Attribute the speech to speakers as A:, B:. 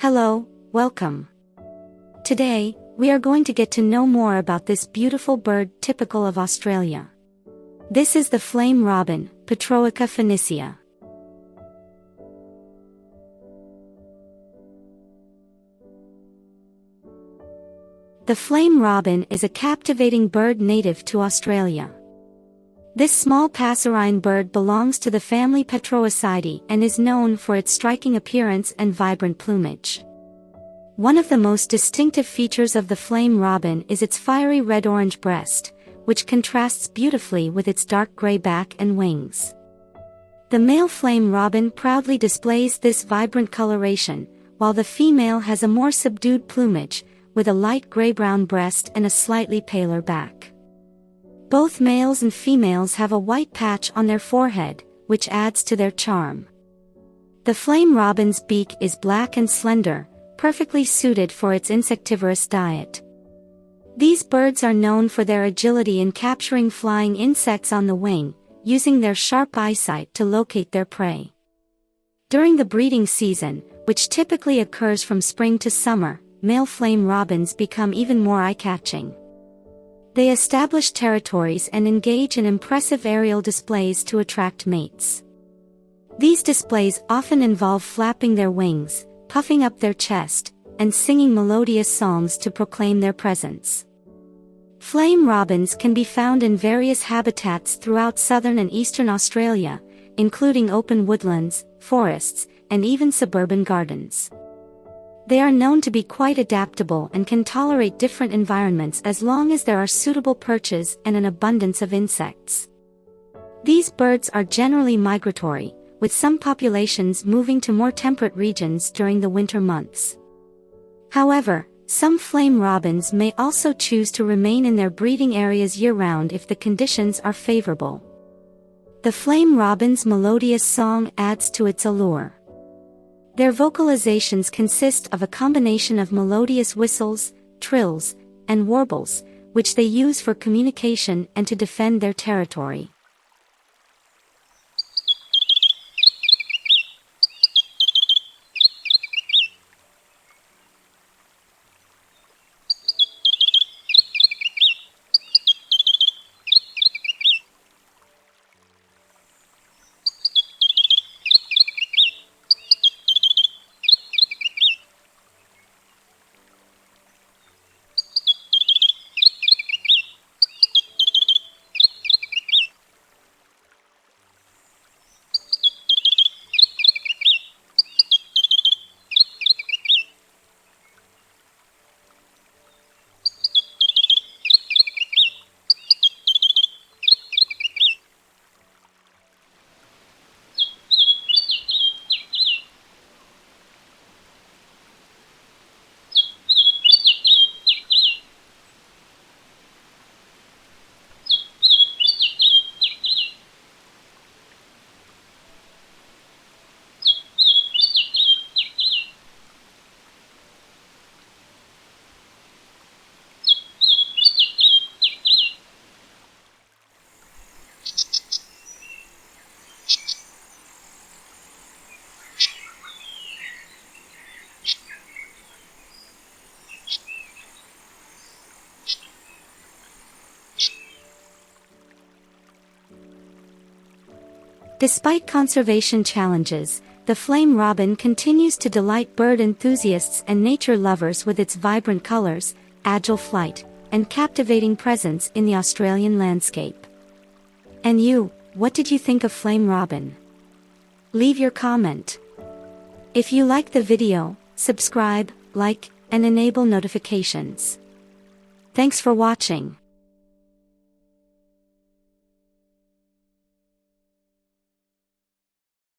A: Hello, welcome. Today, we are going to get to know more about this beautiful bird typical of Australia. This is the flame robin, Petroica phoenicia. The flame robin is a captivating bird native to Australia. This small passerine bird belongs to the family Petroicidae and is known for its striking appearance and vibrant plumage. One of the most distinctive features of the flame robin is its fiery red-orange breast, which contrasts beautifully with its dark gray back and wings. The male flame robin proudly displays this vibrant coloration, while the female has a more subdued plumage, with a light gray-brown breast and a slightly paler back. Both males and females have a white patch on their forehead, which adds to their charm. The flame robin's beak is black and slender, perfectly suited for its insectivorous diet. These birds are known for their agility in capturing flying insects on the wing, using their sharp eyesight to locate their prey. During the breeding season, which typically occurs from spring to summer, male flame robins become even more eye-catching. They establish territories and engage in impressive aerial displays to attract mates. These displays often involve flapping their wings, puffing up their chest, and singing melodious songs to proclaim their presence. Flame robins can be found in various habitats throughout southern and eastern Australia, including open woodlands, forests, and even suburban gardens. They are known to be quite adaptable and can tolerate different environments as long as there are suitable perches and an abundance of insects. These birds are generally migratory, with some populations moving to more temperate regions during the winter months. However, some flame robins may also choose to remain in their breeding areas year-round if the conditions are favorable. The flame robin's melodious song adds to its allure. Their vocalizations consist of a combination of melodious whistles, trills, and warbles, which they use for communication and to defend their territory. Despite conservation challenges, the flame robin continues to delight bird enthusiasts and nature lovers with its vibrant colors, agile flight, and captivating presence in the Australian landscape. And you, what did you think of flame robin? Leave your comment. If you like the video, subscribe, like, and enable notifications. Thanks for watching.